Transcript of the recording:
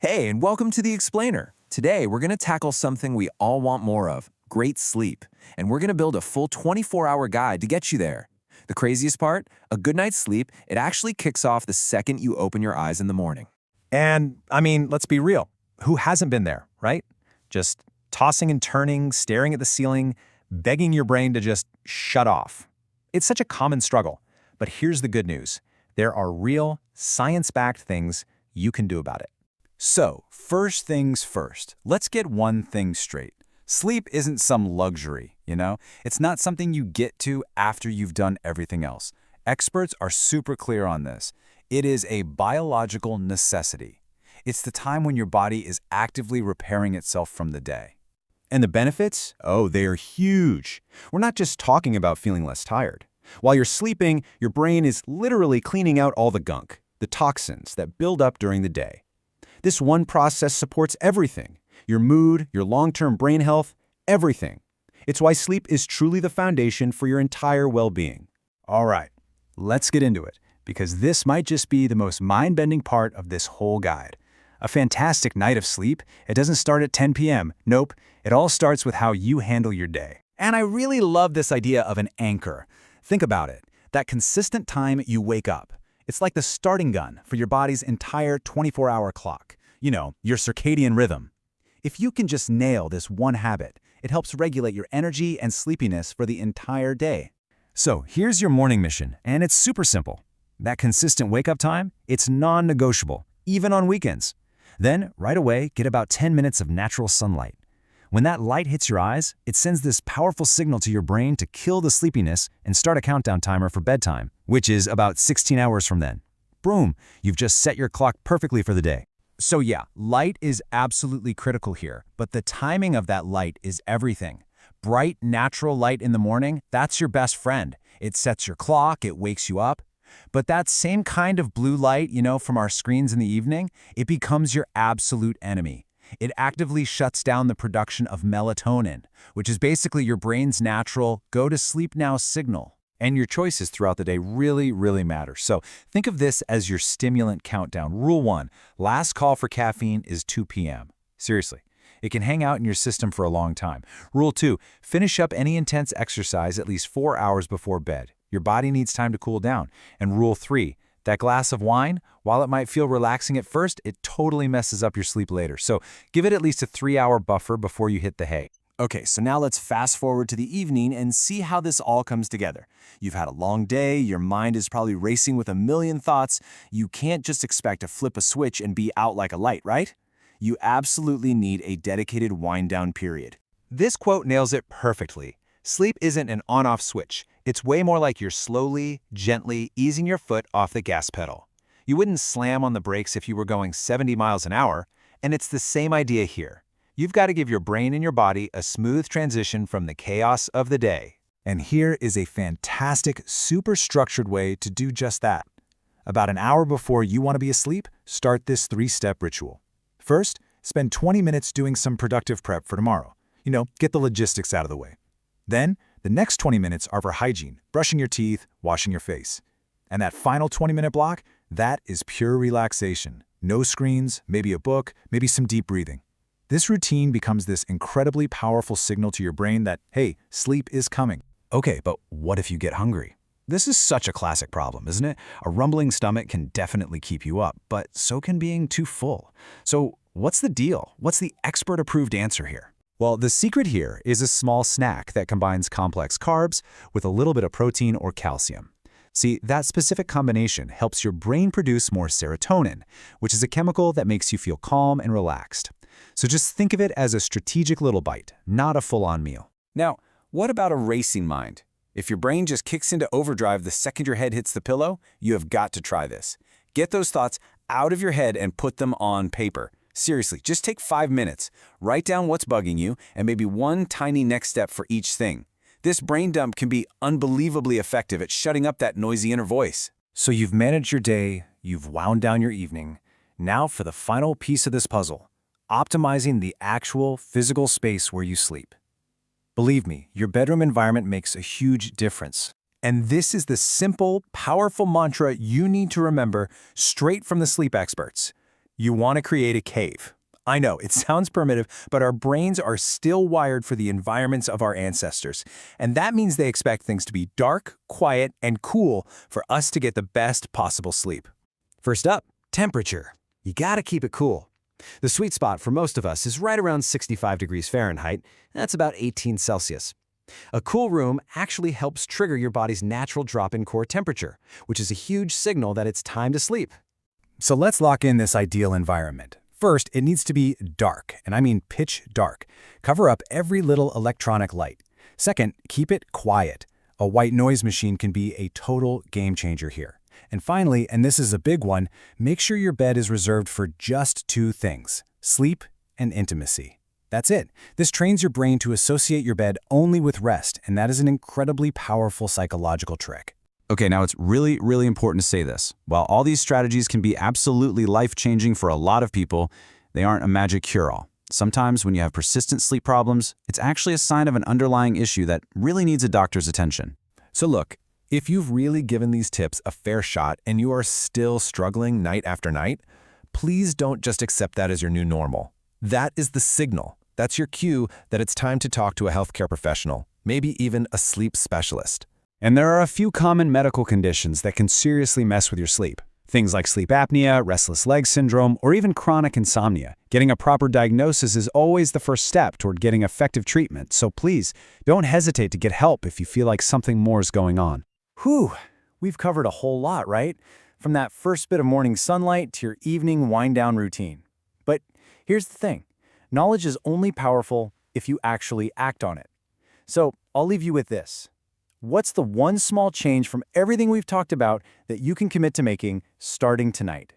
Hey, and welcome to The Explainer. Today, we're going to tackle something we all want more of, great sleep. And we're going to build a full 24-hour guide to get you there. The craziest part? A good night's sleep, it actually kicks off the second you open your eyes in the morning. And, I mean, let's be real. Who hasn't been there, right? Just tossing and turning, staring at the ceiling, begging your brain to just shut off. It's such a common struggle. But here's the good news. There are real, science-backed things you can do about it. So, first things first, let's get one thing straight. Sleep isn't some luxury, you know? It's not something you get to after you've done everything else. Experts are super clear on this. It is a biological necessity. It's the time when your body is actively repairing itself from the day. And the benefits? Oh, they are huge. We're not just talking about feeling less tired. While you're sleeping, your brain is literally cleaning out all the gunk, the toxins that build up during the day. This one process supports everything. Your mood, your long-term brain health, everything. It's why sleep is truly the foundation for your entire well-being. All right, let's get into it, because this might just be the most mind-bending part of this whole guide. A fantastic night of sleep, it doesn't start at 10 p.m. Nope, it all starts with how you handle your day. And I really love this idea of an anchor. Think about it, that consistent time you wake up. It's like the starting gun for your body's entire 24-hour clock. You know, your circadian rhythm. If you can just nail this one habit, it helps regulate your energy and sleepiness for the entire day. So here's your morning mission, and it's super simple. That consistent wake-up time, it's non-negotiable, even on weekends. Then, right away, get about 10 minutes of natural sunlight. When that light hits your eyes, it sends this powerful signal to your brain to kill the sleepiness and start a countdown timer for bedtime, which is about 16 hours from then. Boom, you've just set your clock perfectly for the day. So yeah, light is absolutely critical here, but the timing of that light is everything. Bright, natural light in the morning, that's your best friend. It sets your clock, it wakes you up. But that same kind of blue light, from our screens in the evening, it becomes your absolute enemy. It actively shuts down the production of melatonin, which is basically your brain's natural go-to-sleep-now signal. And your choices throughout the day really, really matter. So think of this as your stimulant countdown. Rule 1, last call for caffeine is 2 p.m. Seriously, it can hang out in your system for a long time. Rule 2, finish up any intense exercise at least 4 hours before bed. Your body needs time to cool down. And Rule 3, that glass of wine, while it might feel relaxing at first, it totally messes up your sleep later. So give it at least a 3-hour buffer before you hit the hay. Okay, so now let's fast forward to the evening and see how this all comes together. You've had a long day, your mind is probably racing with a million thoughts. You can't just expect to flip a switch and be out like a light, right? You absolutely need a dedicated wind-down period. This quote nails it perfectly. Sleep isn't an on-off switch. It's way more like you're slowly, gently easing your foot off the gas pedal. You wouldn't slam on the brakes if you were going 70 miles an hour, and it's the same idea here. You've got to give your brain and your body a smooth transition from the chaos of the day. And here is a fantastic, super structured way to do just that. About an hour before you want to be asleep, start this 3-step ritual. First, spend 20 minutes doing some productive prep for tomorrow. Get the logistics out of the way. Then, the next 20 minutes are for hygiene, brushing your teeth, washing your face. And that final 20-minute block, that is pure relaxation. No screens, maybe a book, maybe some deep breathing. This routine becomes this incredibly powerful signal to your brain that, hey, sleep is coming. Okay, but what if you get hungry? This is such a classic problem, isn't it? A rumbling stomach can definitely keep you up, but so can being too full. So what's the deal? What's the expert-approved answer here? Well, the secret here is a small snack that combines complex carbs with a little bit of protein or calcium. See, that specific combination helps your brain produce more serotonin, which is a chemical that makes you feel calm and relaxed. So just think of it as a strategic little bite, not a full-on meal. Now, what about a racing mind? If your brain just kicks into overdrive the second your head hits the pillow, you have got to try this. Get those thoughts out of your head and put them on paper. Seriously, just take 5 minutes. Write down what's bugging you and maybe one tiny next step for each thing. This brain dump can be unbelievably effective at shutting up that noisy inner voice. So you've managed your day, you've wound down your evening. Now for the final piece of this puzzle, optimizing the actual physical space where you sleep. Believe me, your bedroom environment makes a huge difference. And this is the simple, powerful mantra you need to remember straight from the sleep experts. You want to create a cave. I know, it sounds primitive, but our brains are still wired for the environments of our ancestors. And that means they expect things to be dark, quiet, and cool for us to get the best possible sleep. First up, temperature. You gotta keep it cool. The sweet spot for most of us is right around 65 degrees Fahrenheit. That's about 18 Celsius. A cool room actually helps trigger your body's natural drop in core temperature, which is a huge signal that it's time to sleep. So let's lock in this ideal environment. First, it needs to be dark, and I mean pitch dark. Cover up every little electronic light. Second, keep it quiet. A white noise machine can be a total game changer here. And finally, and this is a big one, make sure your bed is reserved for just two things: sleep and intimacy. That's it. This trains your brain to associate your bed only with rest, and that is an incredibly powerful psychological trick. Okay, now it's really, really important to say this. While all these strategies can be absolutely life-changing for a lot of people, they aren't a magic cure-all. Sometimes when you have persistent sleep problems, it's actually a sign of an underlying issue that really needs a doctor's attention. So look, if you've really given these tips a fair shot and you are still struggling night after night, please don't just accept that as your new normal. That is the signal. That's your cue that it's time to talk to a healthcare professional, maybe even a sleep specialist. And there are a few common medical conditions that can seriously mess with your sleep. Things like sleep apnea, restless leg syndrome, or even chronic insomnia. Getting a proper diagnosis is always the first step toward getting effective treatment, so please, don't hesitate to get help if you feel like something more is going on. Whew, we've covered a whole lot, right? From that first bit of morning sunlight to your evening wind-down routine. But here's the thing. Knowledge is only powerful if you actually act on it. So I'll leave you with this. What's the one small change from everything we've talked about that you can commit to making starting tonight?